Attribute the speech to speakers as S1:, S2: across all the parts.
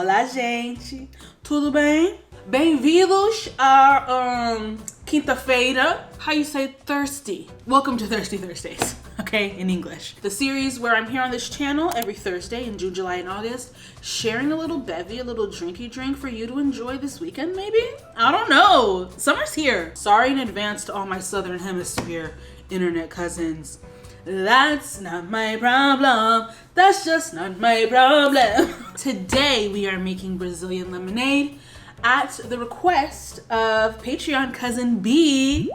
S1: Olá, gente! Tudo bem? Bem-vindos a quinta-feira. How you say thirsty? Welcome to Thirsty Thursdays, okay, in English. The series where I'm here on this channel every Thursday in June, July, and August, sharing a little bevy, a little drinky drink for you to enjoy this weekend, maybe? I don't know. Summer's here. Sorry in advance to all my Southern Hemisphere internet cousins. That's not my problem. That's just not my problem. Today we are making Brazilian lemonade at the request of Patreon cousin B.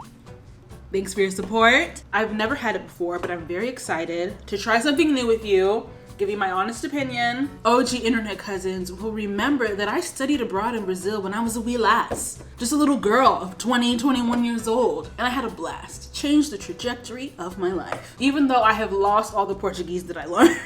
S1: Thanks for your support. I've never had it before, but I'm very excited to try something new with you, give you my honest opinion. OG internet cousins will remember that I studied abroad in Brazil when I was a wee lass. Just a little girl of 20, 21 years old. And I had a blast. Changed the trajectory of my life. Even though I have lost all the Portuguese that I learned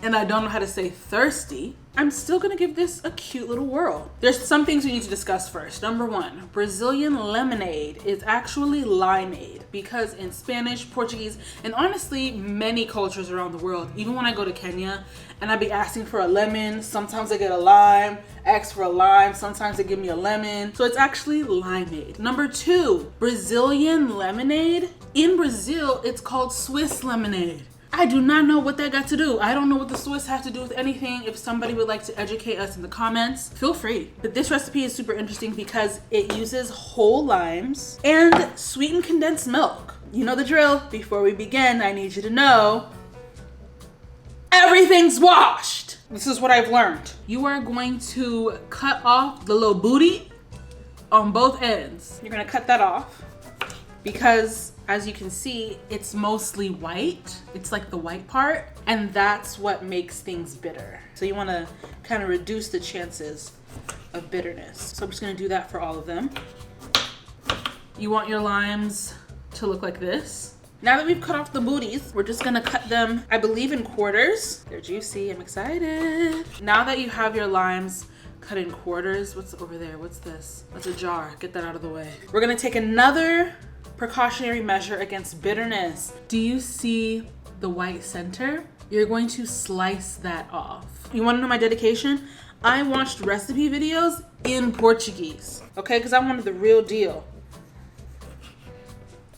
S1: and I don't know how to say thirsty, I'm still gonna give this a cute little whirl. There's some things we need to discuss first. Number one, Brazilian lemonade is actually limeade because in Spanish, Portuguese, and honestly, many cultures around the world, even when I go to Kenya and I be asking for a lemon, sometimes I get a lime, ask for a lime, sometimes they give me a lemon. So it's actually limeade. Number two, Brazilian lemonade. In Brazil, it's called Swiss lemonade. I do not know what that got to do. I don't know what the Swiss have to do with anything. If somebody would like to educate us in the comments, feel free. But this recipe is super interesting because it uses whole limes and sweetened condensed milk. You know the drill. Before we begin, I need you to know everything's washed. This is what I've learned. You are going to cut off the little booty on both ends. You're gonna cut that off because as you can see, it's mostly white. It's like the white part, and that's what makes things bitter. So you wanna kind of reduce the chances of bitterness. So I'm just gonna do that for all of them. You want your limes to look like this. Now that we've cut off the booties, we're just gonna cut them, I believe, in quarters. They're juicy, I'm excited. Now that you have your limes cut in quarters, what's over there? What's this? That's a jar, get that out of the way. We're gonna take another precautionary measure against bitterness. Do you see the white center? You're going to slice that off. You wanna know my dedication? I watched recipe videos in Portuguese, okay? Because I wanted the real deal.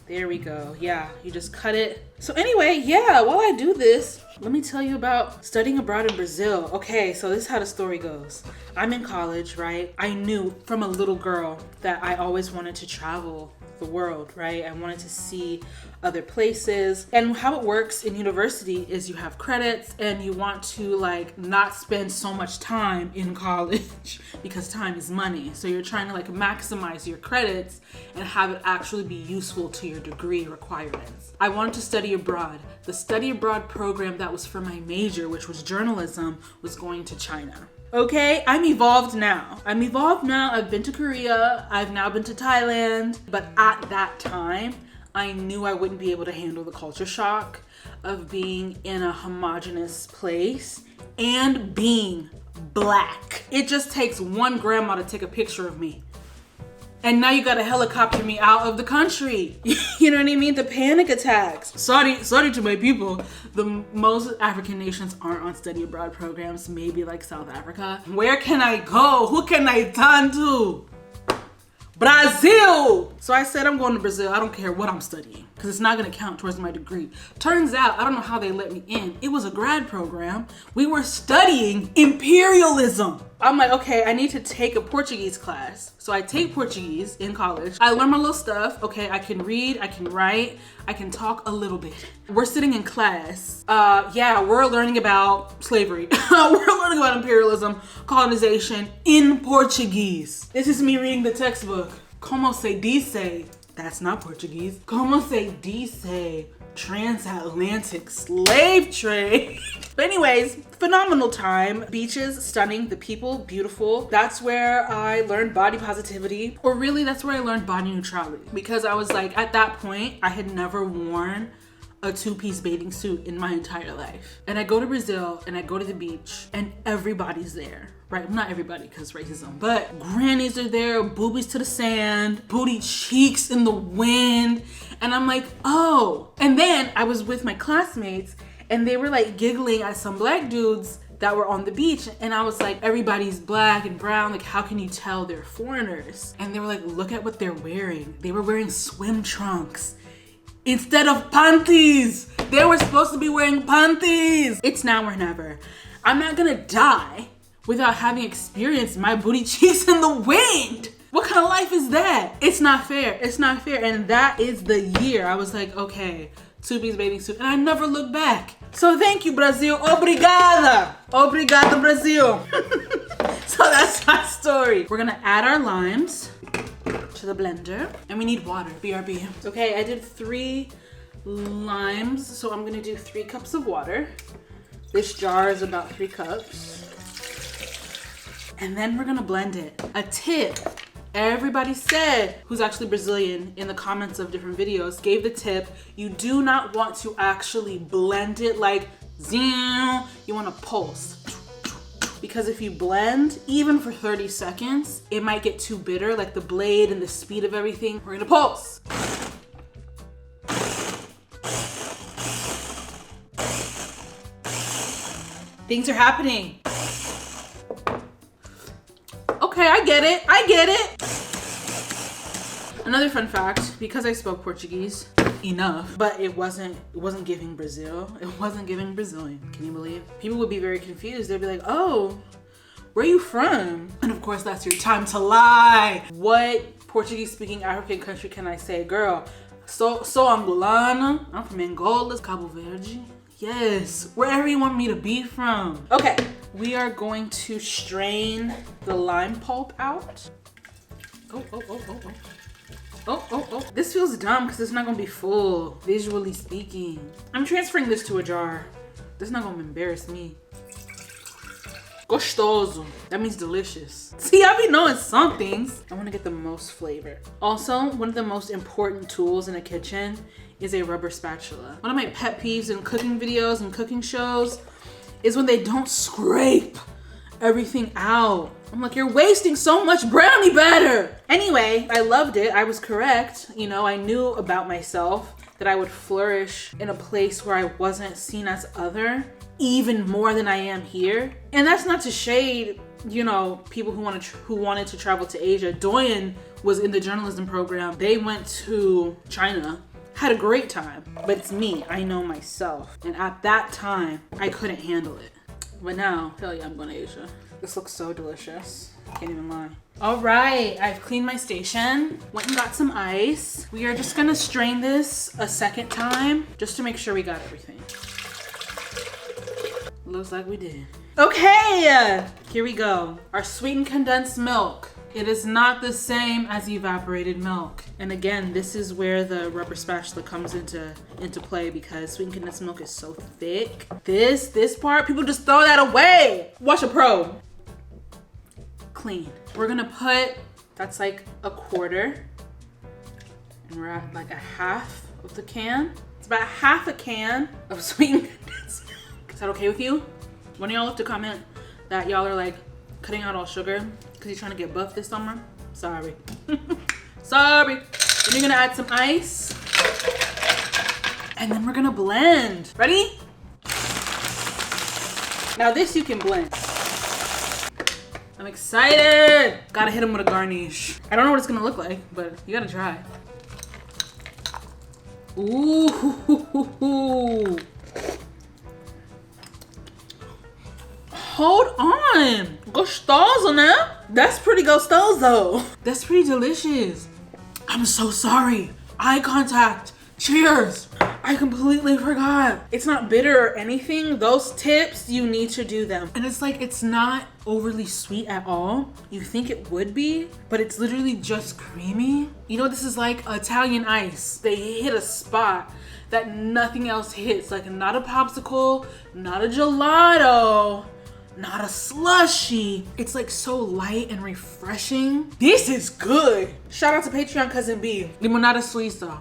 S1: There we go. Yeah, you just cut it. So anyway, yeah, while I do this, let me tell you about studying abroad in Brazil. Okay, so this is how the story goes. I'm in college, right? I knew from a little girl that I always wanted to travel the world, right? I wanted to see other places. And how it works in university is you have credits and you want to like not spend so much time in college because time is money. So you're trying to like maximize your credits and have it actually be useful to your degree requirements. I wanted to study abroad. The study abroad program that was for my major, which was journalism, was going to China. Okay, I'm evolved now. I've been to Korea. I've now been to Thailand. But at that time, I knew I wouldn't be able to handle the culture shock of being in a homogenous place and being black. It just takes one grandma to take a picture of me. And now you gotta helicopter me out of the country. You know what I mean? The panic attacks. Sorry to my people. The most African nations aren't on study abroad programs, maybe like South Africa. Where can I go? Who can I turn to? Brazil! So I said I'm going to Brazil. I don't care what I'm studying because it's not gonna count towards my degree. Turns out, I don't know how they let me in. It was a grad program. We were studying imperialism. I'm like, okay, I need to take a Portuguese class. So I take Portuguese in college. I learn my little stuff. Okay, I can read, I can write, I can talk a little bit. We're sitting in class. Yeah, we're learning about slavery. We're learning about imperialism, colonization in Portuguese. This is me reading the textbook. Como se dice? That's not Portuguese. Como se dice? Transatlantic slave trade. But anyways, phenomenal time. Beaches, stunning. The people, beautiful. That's where I learned body positivity. Or really, that's where I learned body neutrality. Because I was like, at that point, I had never worn a two-piece bathing suit in my entire life. And I go to Brazil and I go to the beach and everybody's there. Right, not everybody because racism, but grannies are there, boobies to the sand, booty cheeks in the wind. And I'm like, oh. And then I was with my classmates and they were like giggling at some black dudes that were on the beach. And I was like, everybody's black and brown. Like, how can you tell they're foreigners? And they were like, look at what they're wearing. They were wearing swim trunks instead of panties. They were supposed to be wearing panties. It's now or never. I'm not gonna die without having experienced my booty cheeks in the wind. What kind of life is that? It's not fair. It's not fair. And that is the year I was like, okay, two-piece bathing suit. And I never looked back. So thank you, Brazil. Obrigada. Obrigada, Brazil. So that's my story. We're gonna add our limes to the blender. And we need water, BRB. Okay, I did 3 limes. So I'm gonna do 3 cups of water. This jar is about 3 cups. And then we're gonna blend it. A tip. Everybody said, who's actually Brazilian, in the comments of different videos, gave the tip, you do not want to actually blend it like zoom. You want to pulse. Because if you blend, even for 30 seconds, it might get too bitter, like the blade and the speed of everything. We're gonna pulse. Things are happening. Okay, I get it. I get it. Another fun fact, because I spoke Portuguese enough, but it wasn't giving Brazil. It wasn't giving Brazilian. Can you believe? People would be very confused. They'd be like, oh, where are you from? And of course, that's your time to lie. What Portuguese speaking African country can I say? Girl, so Angolana. I'm from Angola, Cabo Verde. Yes, wherever you want me to be from. Okay, we are going to strain the lime pulp out. Oh. This feels dumb because it's not gonna be full, visually speaking. I'm transferring this to a jar. This is not gonna embarrass me. Gostoso. That means delicious. See, I be knowing some things. I wanna get the most flavor. Also, one of the most important tools in a kitchen is a rubber spatula. One of my pet peeves in cooking videos and cooking shows is when they don't scrape everything out. I'm like, you're wasting so much brownie batter. Anyway, I loved it. I was correct. You know, I knew about myself that I would flourish in a place where I wasn't seen as other, even more than I am here. And that's not to shade, you know, people who wanted to travel to Asia. Doyen was in the journalism program. They went to China, had a great time, but it's me. I know myself. And at that time, I couldn't handle it. But now, hell yeah, I'm going to Asia. This looks so delicious. Can't even lie. All right, I've cleaned my station. Went and got some ice. We are just gonna strain this a second time just to make sure we got everything. Looks like we did. Okay, here we go. Our sweetened condensed milk. It is not the same as evaporated milk. And again, this is where the rubber spatula comes into play because sweetened condensed milk is so thick. This part, people just throw that away. Watch a pro. Clean. We're gonna put, that's like a quarter. And we're at like a half of the can. It's about half a can of sweetened condensed milk. Is that okay with you? One of y'all have to comment that y'all are like cutting out all sugar because you're trying to get buff this summer. Sorry. Sorry. Then you're gonna add some ice. And then we're gonna blend. Ready? Now this you can blend. I'm excited. Gotta hit them with a garnish. I don't know what it's gonna look like, but you gotta try. Ooh. Hold on. Gostoso now? That's pretty gostoso. That's pretty delicious. I'm so sorry. Eye contact. Cheers. I completely forgot. It's not bitter or anything. Those tips, you need to do them. And it's like, it's not overly sweet at all. You think it would be, but it's literally just creamy. You know, this is like Italian ice. They hit a spot that nothing else hits. Like not a popsicle, not a gelato, not a slushy. It's like so light and refreshing. This is good. Shout out to Patreon cousin B. Limonada Suíca.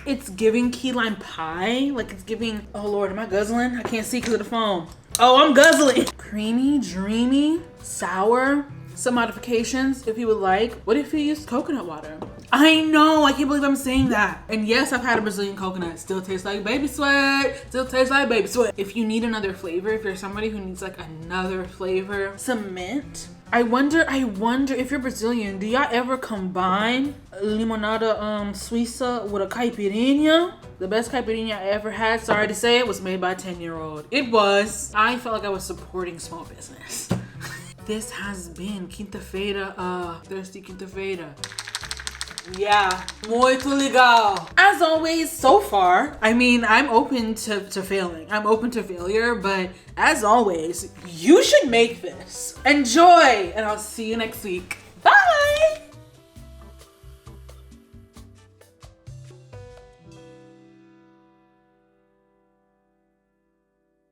S1: It's giving key lime pie. Like it's giving, oh Lord, am I guzzling? I can't see because of the phone. Oh, I'm guzzling. Creamy, dreamy, sour, some modifications if you would like. What if you used coconut water? I know, I can't believe I'm saying that. And yes, I've had a Brazilian coconut. Still tastes like baby sweat. Still tastes like baby sweat. If you need another flavor, if you're somebody who needs like another flavor, some mint. I wonder if you're Brazilian, do y'all ever combine limonada Suíça with a caipirinha? The best caipirinha I ever had, sorry to say it, was made by a 10-year-old. It was. I felt like I was supporting small business. This has been Quinta-feira, Thirsty Quinta-feira. Yeah, muito legal. As always, so far, I mean, I'm open to failing. I'm open to failure, but as always, you should make this. Enjoy, and I'll see you next week.